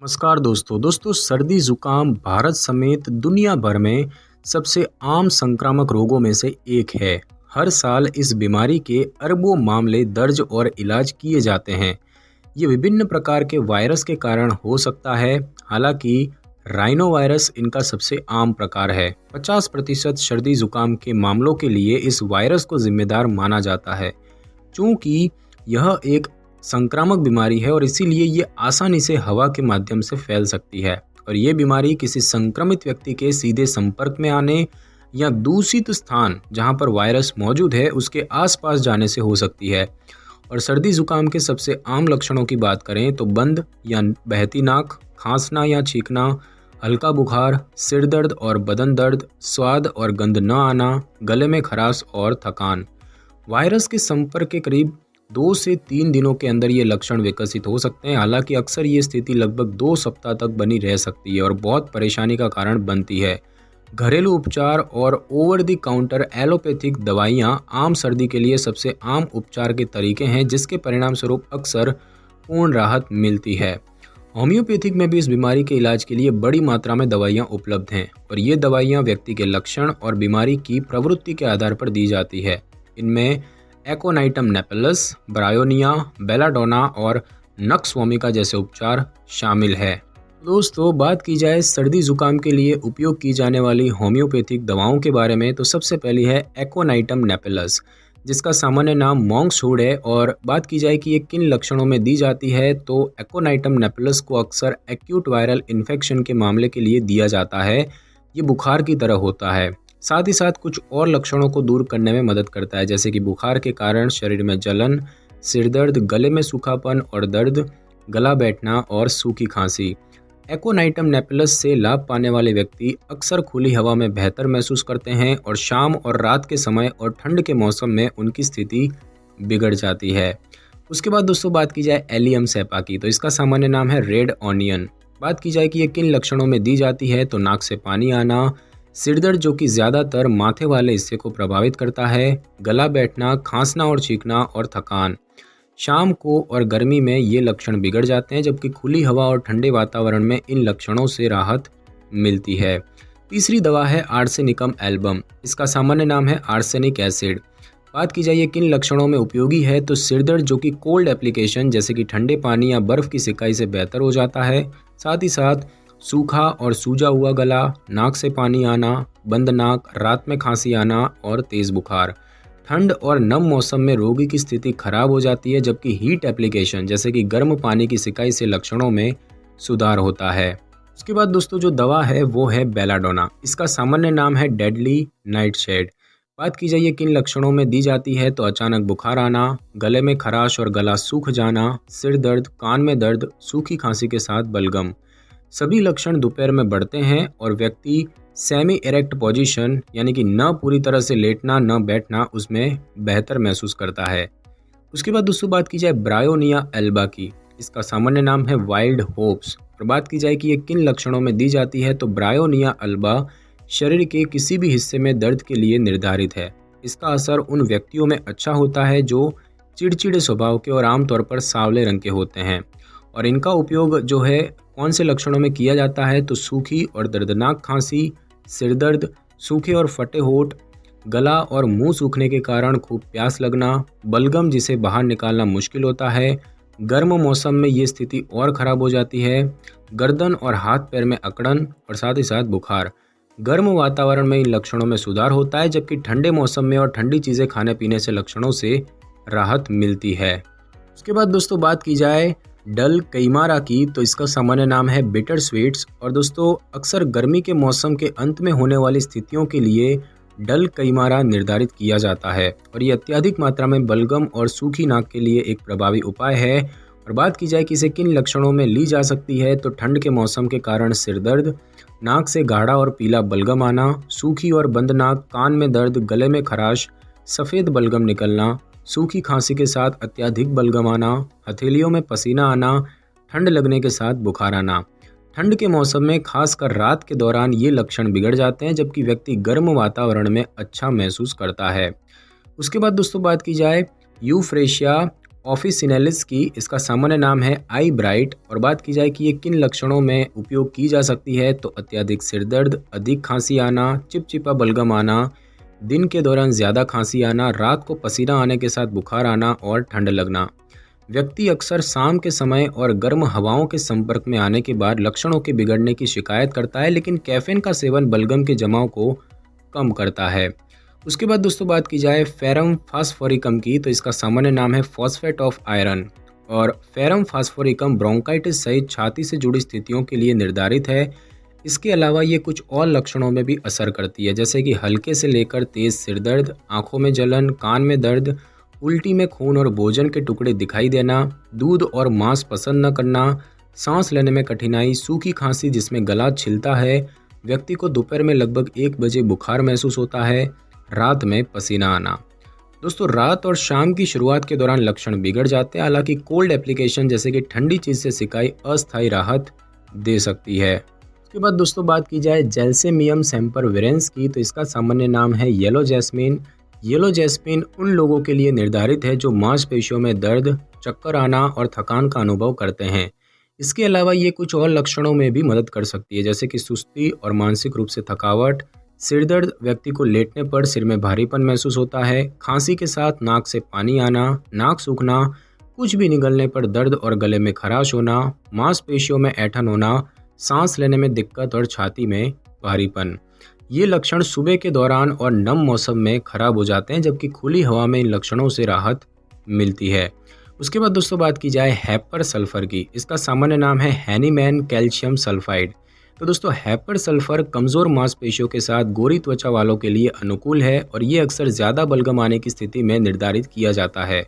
नमस्कार दोस्तों सर्दी जुकाम भारत समेत दुनिया भर में सबसे आम संक्रामक रोगों में से एक है। हर साल इस बीमारी के अरबों मामले दर्ज और इलाज किए जाते हैं। ये विभिन्न प्रकार के वायरस के कारण हो सकता है। हालांकि राइनो वायरस इनका सबसे आम प्रकार है। 50% सर्दी जुकाम के मामलों के लिए इस वायरस को जिम्मेदार माना जाता है। चूँकि यह एक संक्रामक बीमारी है और इसीलिए ये आसानी से हवा के माध्यम से फैल सकती है और ये बीमारी किसी संक्रमित व्यक्ति के सीधे संपर्क में आने या दूषित स्थान जहां पर वायरस मौजूद है उसके आसपास जाने से हो सकती है। और सर्दी जुकाम के सबसे आम लक्षणों की बात करें तो बंद या बहती नाक, खांसना या छींकना, हल्का बुखार, सिर दर्द और बदन दर्द, स्वाद और गंध न आना, गले में खराश और थकान। वायरस के संपर्क के करीब 2 से 3 दिनों के अंदर ये लक्षण विकसित हो सकते हैं। हालांकि अक्सर ये स्थिति लगभग 2 सप्ताह तक बनी रह सकती है और बहुत परेशानी का कारण बनती है। घरेलू उपचार और ओवर द काउंटर एलोपैथिक दवाइयाँ आम सर्दी के लिए सबसे आम उपचार के तरीके हैं, जिसके परिणाम स्वरूप अक्सर पूर्ण राहत मिलती है। होम्योपैथिक में भी इस बीमारी के इलाज के लिए बड़ी मात्रा में दवाइयाँ उपलब्ध हैं और ये दवाइयाँ व्यक्ति के लक्षण और बीमारी की प्रवृत्ति के आधार पर दी जाती है। इनमें एकोनाइटम नेपेलस, ब्रायोनिया, बेलाडोना और नक्सवोमिका जैसे उपचार शामिल है। दोस्तों बात की जाए सर्दी जुकाम के लिए उपयोग की जाने वाली होम्योपैथिक दवाओं के बारे में तो सबसे पहली है एकोनाइटम नेपेलस, जिसका सामान्य नाम मॉन्क्सवुड है। और बात की जाए कि ये किन लक्षणों में दी जाती है तो एकोनाइटम नेपेलस को अक्सर एक्यूट वायरल इन्फेक्शन के मामले के लिए दिया जाता है। ये बुखार की तरह होता है, साथ ही साथ कुछ और लक्षणों को दूर करने में मदद करता है, जैसे कि बुखार के कारण शरीर में जलन, सिर दर्द, गले में सूखापन और दर्द, गला बैठना और सूखी खांसी। एकोनाइटम नेपेलस से लाभ पाने वाले व्यक्ति अक्सर खुली हवा में बेहतर महसूस करते हैं और शाम और रात के समय और ठंड के मौसम में उनकी स्थिति बिगड़ जाती है। उसके बाद दोस्तों बात की जाए एलियम सैपा की, तो इसका सामान्य नाम है रेड ऑनियन। बात की जाए कि ये किन लक्षणों में दी जाती है तो नाक से पानी आना, सिरदर्द जो कि ज़्यादातर माथे वाले हिस्से को प्रभावित करता है, गला बैठना, खांसना और छींकना और थकान। शाम को और गर्मी में ये लक्षण बिगड़ जाते हैं, जबकि खुली हवा और ठंडे वातावरण में इन लक्षणों से राहत मिलती है। तीसरी दवा है आर्सेनिकम एल्बम। इसका सामान्य नाम है आर्सेनिक एसिड। बात की जाए किन लक्षणों में उपयोगी है तो सिरदर्द जो कि कोल्ड एप्लीकेशन जैसे कि ठंडे पानी या बर्फ़ की सिकाई से बेहतर हो जाता है। साथ ही साथ सूखा और सूजा हुआ गला, नाक से पानी आना, बंद नाक, रात में खांसी आना और तेज़ बुखार। ठंड और नम मौसम में रोगी की स्थिति खराब हो जाती है, जबकि हीट एप्लीकेशन जैसे कि गर्म पानी की सिकाई से लक्षणों में सुधार होता है। उसके बाद दोस्तों जो दवा है वो है बेलाडोना। इसका सामान्य नाम है डेडली नाइटशेड। बात की जाए किन लक्षणों में दी जाती है तो अचानक बुखार आना, गले में खराश और गला सूख जाना, सिर दर्द, कान में दर्द, सूखी खांसी के साथ बलगम। सभी लक्षण दोपहर में बढ़ते हैं और व्यक्ति सेमी इरेक्ट पोजीशन यानी कि न पूरी तरह से लेटना न बैठना उसमें बेहतर महसूस करता है। उसके बाद दोस्तों बात की जाए ब्रायोनिया एल्बा की। इसका सामान्य नाम है वाइल्ड होप्स। और बात की जाए कि ये किन लक्षणों में दी जाती है तो ब्रायोनिया एल्बा शरीर के किसी भी हिस्से में दर्द के लिए निर्धारित है। इसका असर उन व्यक्तियों में अच्छा होता है जो चिड़चिड़े स्वभाव के और आमतौर पर सांवले रंग के होते हैं। और इनका उपयोग जो है कौन से लक्षणों में किया जाता है तो सूखी और दर्दनाक खांसी, सिर दर्द, सूखे और फटे होंठ, गला और मुंह सूखने के कारण खूब प्यास लगना, बलगम जिसे बाहर निकालना मुश्किल होता है। गर्म मौसम में ये स्थिति और ख़राब हो जाती है। गर्दन और हाथ पैर में अकड़न और साथ ही साथ बुखार। गर्म वातावरण में इन लक्षणों में सुधार होता है, जबकि ठंडे मौसम में और ठंडी चीज़ें खाने पीने से लक्षणों से राहत मिलती है। उसके बाद दोस्तों बात की जाए डल कैमारा की, तो इसका सामान्य नाम है बिटर स्वीट्स। और दोस्तों अक्सर गर्मी के मौसम के अंत में होने वाली स्थितियों के लिए डल कैमारा निर्धारित किया जाता है और ये अत्यधिक मात्रा में बलगम और सूखी नाक के लिए एक प्रभावी उपाय है। और बात की जाए कि इसे किन लक्षणों में ली जा सकती है तो ठंड के मौसम के कारण सिर दर्द, नाक से गाढ़ा और पीला बलगम आना, सूखी और बंद नाक, कान में दर्द, गले में खराश, सफ़ेद बलगम निकलना, सूखी खांसी के साथ अत्यधिक बलगम आना, हथेलियों में पसीना आना, ठंड लगने के साथ बुखार आना। ठंड के मौसम में खासकर रात के दौरान ये लक्षण बिगड़ जाते हैं, जबकि व्यक्ति गर्म वातावरण में अच्छा महसूस करता है। उसके बाद दोस्तों बात की जाए यूफ्रेशिया ऑफिसिनेलिस की इसका सामान्य नाम है आई ब्राइट। और बात की जाए कि ये किन लक्षणों में उपयोग की जा सकती है, तो अत्यधिक सिरदर्द, अधिक खांसी आना, चिपचिपा बलगम आना, दिन के दौरान ज़्यादा खांसी आना, रात को पसीना आने के साथ बुखार आना और ठंड लगना। व्यक्ति अक्सर शाम के समय और गर्म हवाओं के संपर्क में आने के बाद लक्षणों के बिगड़ने की शिकायत करता है, लेकिन कैफीन का सेवन बलगम के जमाव को कम करता है। उसके बाद दोस्तों बात की जाए फेरम फास्फोरिकम की, तो इसका सामान्य नाम है फॉस्फेट ऑफ आयरन। और फेरम फास्फोरिकम ब्रोंकाइटिस सहित छाती से जुड़ी स्थितियों के लिए निर्धारित है। इसके अलावा ये कुछ और लक्षणों में भी असर करती है, जैसे कि हल्के से लेकर तेज सिरदर्द, आंखों में जलन, कान में दर्द, उल्टी में खून और भोजन के टुकड़े दिखाई देना, दूध और मांस पसंद न करना, सांस लेने में कठिनाई, सूखी खांसी जिसमें गला छिलता है, व्यक्ति को दोपहर में लगभग 1 बजे बुखार महसूस होता है, रात में पसीना आना। दोस्तों रात और शाम की शुरुआत के दौरान लक्षण बिगड़ जाते हैं, हालांकि कोल्ड एप्लीकेशन जैसे कि ठंडी चीज़ से सिकाई अस्थायी राहत दे सकती है। उसके बाद दोस्तों बात की जाए जेल्सेमियम सेम्परविरेंस की, तो इसका सामान्य नाम है येलो जैस्मीन। येलो जैस्मीन उन लोगों के लिए निर्धारित है जो मांसपेशियों में दर्द, चक्कर आना और थकान का अनुभव करते हैं। इसके अलावा ये कुछ और लक्षणों में भी मदद कर सकती है, जैसे कि सुस्ती और मानसिक रूप से थकावट, सिरदर्द, व्यक्ति को लेटने पर सिर में भारीपन महसूस होता है, खांसी के साथ नाक से पानी आना, नाक सूखना, कुछ भी निगलने पर दर्द और गले में खराश होना, मांसपेशियों में ऐंठन होना, सांस लेने में दिक्कत और छाती में भारीपन। ये लक्षण सुबह के दौरान और नम मौसम में खराब हो जाते हैं, जबकि खुली हवा में इन लक्षणों से राहत मिलती है। उसके बाद दोस्तों बात की जाए हैपर सल्फर की, इसका सामान्य नाम है हैनीमैन कैल्शियम सल्फाइड। तो दोस्तों हैपर सल्फर कमज़ोर मांसपेशियों के साथ गोरी त्वचा वालों के लिए अनुकूल है और ये अक्सर ज़्यादा बलगम आने की स्थिति में निर्धारित किया जाता है।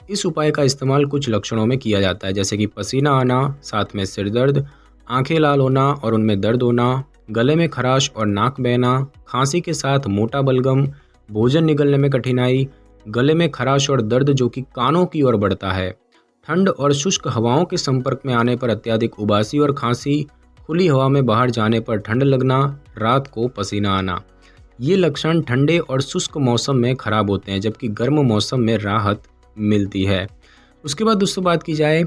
इस उपाय का इस्तेमाल कुछ लक्षणों में किया जाता है, जैसे कि पसीना आना, साथ में सिरदर्द, आंखें लाल होना और उनमें दर्द होना, गले में खराश और नाक बहना, खांसी के साथ मोटा बलगम, भोजन निगलने में कठिनाई, गले में खराश और दर्द जो कि कानों की ओर बढ़ता है, ठंड और शुष्क हवाओं के संपर्क में आने पर अत्यधिक उबासी और खांसी, खुली हवा में बाहर जाने पर ठंड लगना, रात को पसीना आना। ये लक्षण ठंडे और शुष्क मौसम में खराब होते हैं, जबकि गर्म मौसम में राहत मिलती है। उसके बाद दोस्तों बात की जाए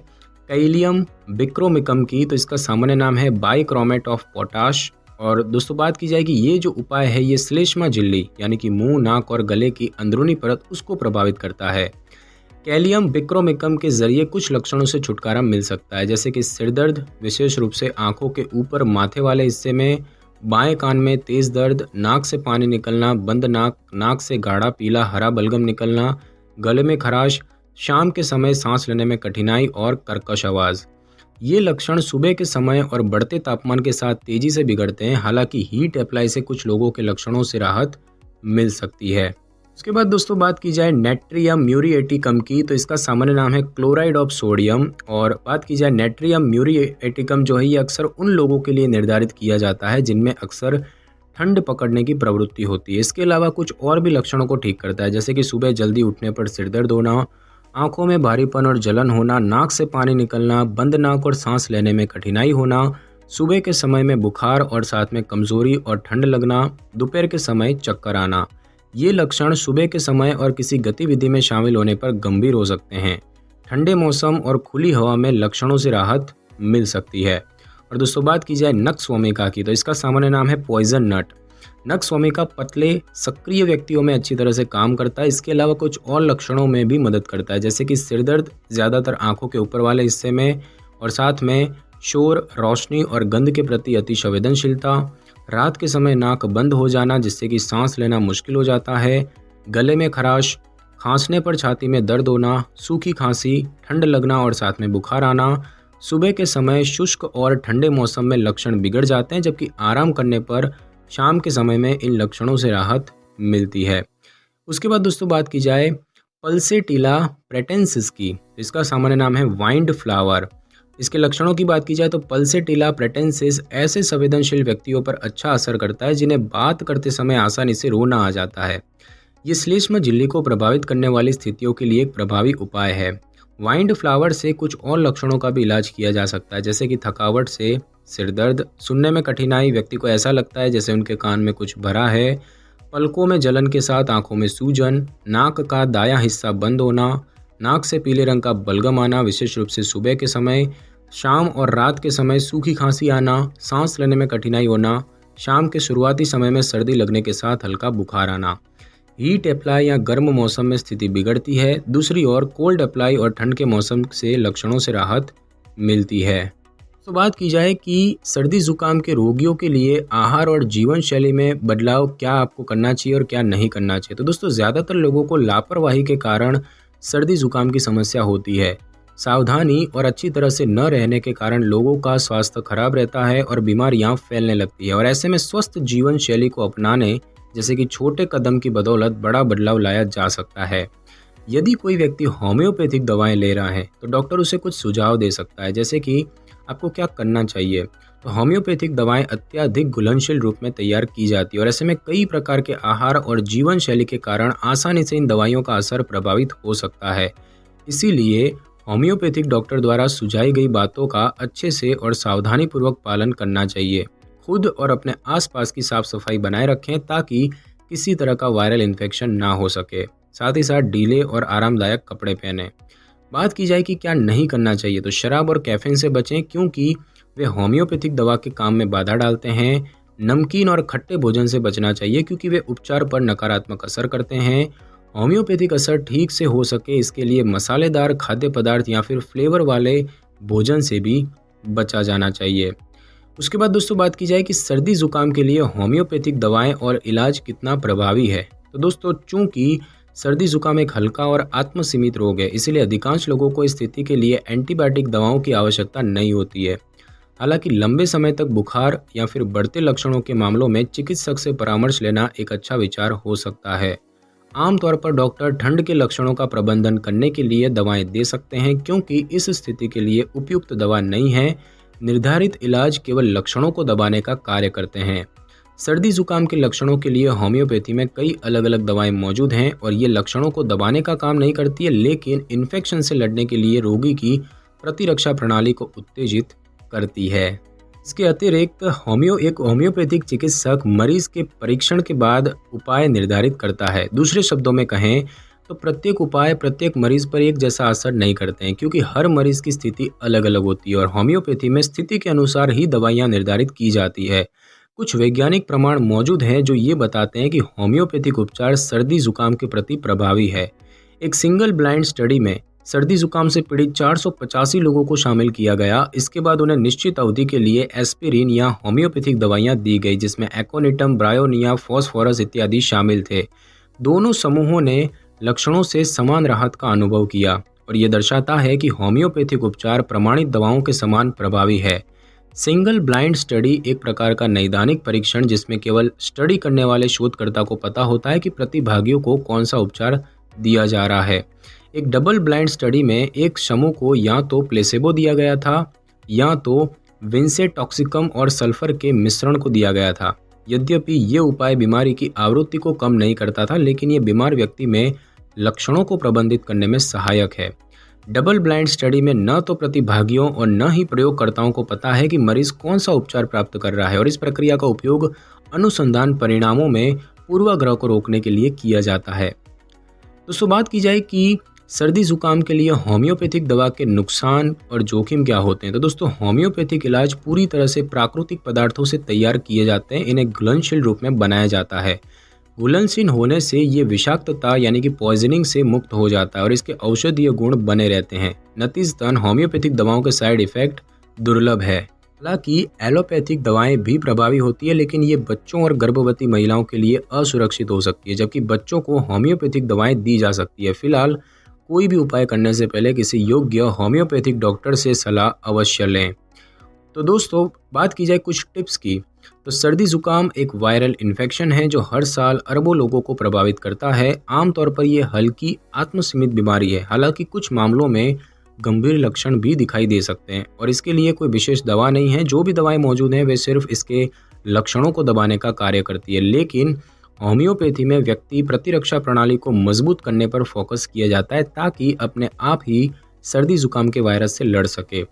कैलियम बिक्रोमिकम की, तो इसका सामान्य नाम है बाइक्रोमेट ऑफ पोटाश। और दोस्तों बात की जाए कि ये जो उपाय है ये श्लेष्मा झिल्ली यानी कि मुंह, नाक और गले की अंदरूनी परत उसको प्रभावित करता है। कैलियम बिक्रोमिकम के जरिए कुछ लक्षणों से छुटकारा मिल सकता है, जैसे कि सिरदर्द, विशेष रूप से आंखों के ऊपर माथे वाले हिस्से में, बाएं कान में तेज दर्द, नाक से पानी निकलना, बंद नाक, नाक से गाढ़ा पीला हरा बलगम निकलना, गले में खराश, शाम के समय सांस लेने में कठिनाई और कर्कश आवाज़। ये लक्षण सुबह के समय और बढ़ते तापमान के साथ तेजी से बिगड़ते हैं, हालांकि हीट अप्लाई से कुछ लोगों के लक्षणों से राहत मिल सकती है। उसके बाद दोस्तों बात की जाए नेट्रियम म्यूरिएटिकम की, तो इसका सामान्य नाम है क्लोराइड ऑफ सोडियम। और बात की जाए नेट्रियम म्यूरिएटिकम जो है ये अक्सर उन लोगों के लिए निर्धारित किया जाता है जिनमें अक्सर ठंड पकड़ने की प्रवृत्ति होती है। इसके अलावा कुछ और भी लक्षणों को ठीक करता है, जैसे कि सुबह जल्दी उठने पर सिरदर्द होना, आंखों में भारीपन और जलन होना, नाक से पानी निकलना, बंद नाक और सांस लेने में कठिनाई होना, सुबह के समय में बुखार और साथ में कमजोरी और ठंड लगना, दोपहर के समय चक्कर आना। ये लक्षण सुबह के समय और किसी गतिविधि में शामिल होने पर गंभीर हो सकते हैं। ठंडे मौसम और खुली हवा में लक्षणों से राहत मिल सकती है। और दोस्तों बात की जाए नक्सवामिका की, तो इसका सामान्य नाम है पॉइजन नट। नक्सवामिका पतले सक्रिय व्यक्तियों में अच्छी तरह से काम करता है। इसके अलावा कुछ और लक्षणों में भी मदद करता है, जैसे कि सिरदर्द, ज़्यादातर आंखों के ऊपर वाले हिस्से में, और साथ में शोर, रोशनी और गंध के प्रति अति संवेदनशीलता, रात के समय नाक बंद हो जाना जिससे कि सांस लेना मुश्किल हो जाता है, गले में खराश, खांसने पर छाती में दर्द होना, सूखी खांसी, ठंड लगना और साथ में बुखार आना। सुबह के समय शुष्क और ठंडे मौसम में लक्षण बिगड़ जाते हैं, जबकि आराम करने पर शाम के समय में इन लक्षणों से राहत मिलती है। उसके बाद दोस्तों बात की जाए पल्सेटिला प्रेटेंसिस की, इसका सामान्य नाम है वाइंड फ्लावर। इसके लक्षणों की बात की जाए तो पल्सेटिला प्रेटेंसिस ऐसे संवेदनशील व्यक्तियों पर अच्छा असर करता है जिन्हें बात करते समय आसानी से रोना आ जाता है। ये श्लेष्मा झिल्ली को प्रभावित करने वाली स्थितियों के लिए एक प्रभावी उपाय है। वाइंड फ्लावर से कुछ और लक्षणों का भी इलाज किया जा सकता है, जैसे कि थकावट से सिरदर्द, सुनने में कठिनाई, व्यक्ति को ऐसा लगता है जैसे उनके कान में कुछ भरा है, पलकों में जलन के साथ आंखों में सूजन, नाक का दायां हिस्सा बंद होना, नाक से पीले रंग का बलगम आना, विशेष रूप से सुबह के समय, शाम और रात के समय सूखी खांसी आना, सांस लेने में कठिनाई होना, शाम के शुरुआती समय में सर्दी लगने के साथ हल्का बुखार आना। हीट अप्लाई या गर्म मौसम में स्थिति बिगड़ती है। दूसरी ओर कोल्ड अप्लाई और ठंड के मौसम से लक्षणों से राहत मिलती है। तो बात की जाए कि सर्दी जुकाम के रोगियों के लिए आहार और जीवन शैली में बदलाव क्या आपको करना चाहिए और क्या नहीं करना चाहिए। तो दोस्तों, ज़्यादातर लोगों को लापरवाही के कारण सर्दी जुकाम की समस्या होती है। सावधानी और अच्छी तरह से न रहने के कारण लोगों का स्वास्थ्य खराब रहता है और बीमारियां फैलने लगती है। और ऐसे में स्वस्थ जीवन शैली को अपनाने जैसे कि छोटे कदम की बदौलत बड़ा बदलाव लाया जा सकता है। यदि कोई व्यक्ति होम्योपैथिक दवाएं ले रहा है तो डॉक्टर उसे कुछ सुझाव दे सकता है, जैसे कि आपको क्या करना चाहिए। तो होम्योपैथिक दवाएं अत्यधिक घुलनशील रूप में तैयार की जाती है और ऐसे में कई प्रकार के आहार और जीवन शैली के कारण आसानी से इन दवाइयों का असर प्रभावित हो सकता है। इसीलिए होम्योपैथिक डॉक्टर द्वारा सुझाई गई बातों का अच्छे से और सावधानीपूर्वक पालन करना चाहिए। खुद और अपने आसपास की साफ सफाई बनाए रखें ताकि किसी तरह का वायरल इन्फेक्शन ना हो सके। साथ ही साथ ढीले और आरामदायक कपड़े पहनें। बात की जाए कि क्या नहीं करना चाहिए, तो शराब और कैफीन से बचें क्योंकि वे होम्योपैथिक दवा के काम में बाधा डालते हैं। नमकीन और खट्टे भोजन से बचना चाहिए क्योंकि वे उपचार पर नकारात्मक असर करते हैं। होम्योपैथिक असर ठीक से हो सके इसके लिए मसालेदार खाद्य पदार्थ या फिर फ्लेवर वाले भोजन से भी बचा जाना चाहिए। उसके बाद दोस्तों, बात की जाए कि सर्दी जुकाम के लिए होम्योपैथिक दवाएं और इलाज कितना प्रभावी है। तो दोस्तों, चूंकि सर्दी जुकाम एक हल्का और आत्मसीमित रोग है, इसलिए अधिकांश लोगों को इस स्थिति के लिए एंटीबायोटिक दवाओं की आवश्यकता नहीं होती है। हालांकि लंबे समय तक बुखार या फिर बढ़ते लक्षणों के मामलों में चिकित्सक से परामर्श लेना एक अच्छा विचार हो सकता है। आमतौर पर डॉक्टर ठंड के लक्षणों का प्रबंधन करने के लिए दवाएं दे सकते हैं क्योंकि इस स्थिति के लिए उपयुक्त दवा नहीं है। निर्धारित इलाज केवल लक्षणों को दबाने का कार्य करते हैं। सर्दी जुकाम के लक्षणों के लिए होम्योपैथी में कई अलग अलग दवाएं मौजूद हैं और ये लक्षणों को दबाने का काम नहीं करती है, लेकिन इन्फेक्शन से लड़ने के लिए रोगी की प्रतिरक्षा प्रणाली को उत्तेजित करती है। इसके अतिरिक्त होम्योपैथिक चिकित्सक मरीज के परीक्षण के बाद उपाय निर्धारित करता है। दूसरे शब्दों में कहें तो प्रत्येक उपाय प्रत्येक मरीज पर एक जैसा असर नहीं करते हैं क्योंकि हर मरीज की स्थिति अलग अलग होती है और होम्योपैथी में स्थिति के अनुसार ही दवाइयाँ निर्धारित की जाती है। कुछ वैज्ञानिक प्रमाण मौजूद हैं जो ये बताते हैं कि होम्योपैथिक उपचार सर्दी जुकाम के प्रति प्रभावी है। एक सिंगल ब्लाइंड स्टडी में सर्दी जुकाम से पीड़ित 485 लोगों को शामिल किया गया। इसके बाद उन्हें निश्चित अवधि के लिए एस्पिरिन या होम्योपैथिक दवाइयाँ दी गई जिसमें एक्ोनिटम, ब्रायोनिया, फॉस्फोरस इत्यादि शामिल थे। दोनों समूहों ने लक्षणों से समान राहत का अनुभव किया और ये दर्शाता है कि होम्योपैथिक उपचार प्रमाणित दवाओं के समान प्रभावी है। सिंगल ब्लाइंड स्टडी एक प्रकार का नैदानिक परीक्षण जिसमें केवल स्टडी करने वाले शोधकर्ता को पता होता है कि प्रतिभागियों को कौन सा उपचार दिया जा रहा है। एक डबल ब्लाइंड स्टडी में एक समूह को या तो प्लेसेबो दिया गया था या तो विंसेटॉक्सिकम और सल्फर के मिश्रण को दिया गया था। यद्यपि ये उपाय बीमारी की आवृत्ति को कम नहीं करता था, लेकिन ये बीमार व्यक्ति में लक्षणों को प्रबंधित करने में सहायक है। डबल ब्लाइंड स्टडी में न तो प्रतिभागियों और न ही प्रयोगकर्ताओं को पता है कि मरीज कौन सा उपचार प्राप्त कर रहा है और इस प्रक्रिया का उपयोग अनुसंधान परिणामों में पूर्वाग्रह को रोकने के लिए किया जाता है। दोस्तों, बात की जाए कि सर्दी जुकाम के लिए होम्योपैथिक दवा के नुकसान और जोखिम क्या होते हैं। तो दोस्तों, होम्योपैथिक इलाज पूरी तरह से प्राकृतिक पदार्थों से तैयार किए जाते हैं। इन्हें घुलनशील रूप में बनाया जाता है। घुलनशील होने से ये विषाक्तता यानी कि पॉइजनिंग से मुक्त हो जाता है और इसके औषधीय गुण बने रहते हैं। नतीजतन होम्योपैथिक दवाओं के साइड इफेक्ट दुर्लभ है। हालांकि एलोपैथिक दवाएं भी प्रभावी होती है, लेकिन ये बच्चों और गर्भवती महिलाओं के लिए असुरक्षित हो सकती है, जबकि बच्चों को होम्योपैथिक दवाएं दी जा सकती है। फिलहाल कोई भी उपाय करने से पहले किसी योग्य होम्योपैथिक डॉक्टर से सलाह अवश्य लें। तो दोस्तों, बात की जाए कुछ टिप्स की, तो सर्दी जुकाम एक वायरल इन्फेक्शन है जो हर साल अरबों लोगों को प्रभावित करता है। आमतौर पर यह हल्की आत्मसीमित बीमारी है, हालांकि कुछ मामलों में गंभीर लक्षण भी दिखाई दे सकते हैं और इसके लिए कोई विशेष दवा नहीं है। जो भी दवाएं मौजूद हैं वे सिर्फ इसके लक्षणों को दबाने का कार्य करती है, लेकिन होम्योपैथी में व्यक्ति प्रतिरक्षा प्रणाली को मजबूत करने पर फोकस किया जाता है ताकि अपने आप ही सर्दी जुकाम के वायरस से लड़ सके।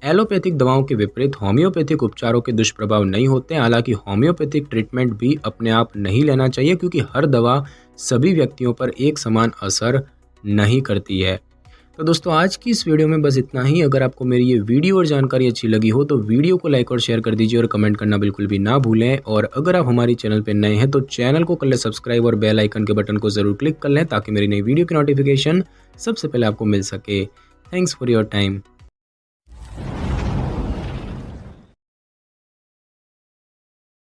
एलोपैथिक दवाओं के विपरीत होम्योपैथिक उपचारों के दुष्प्रभाव नहीं होते। हालांकि होम्योपैथिक ट्रीटमेंट भी अपने आप नहीं लेना चाहिए क्योंकि हर दवा सभी व्यक्तियों पर एक समान असर नहीं करती है। तो दोस्तों आज की इस वीडियो में बस इतना ही। अगर आपको मेरी ये वीडियो और जानकारी अच्छी लगी हो तो वीडियो को लाइक और शेयर कर दीजिए और कमेंट करना बिल्कुल भी ना भूलें। और अगर आप हमारी चैनल पर नए हैं तो चैनल को कर लें सब्सक्राइब और बेल आइकन के बटन को ज़रूर क्लिक कर लें ताकि मेरी नई वीडियो की नोटिफिकेशन सबसे पहले आपको मिल सके। Thanks for your time.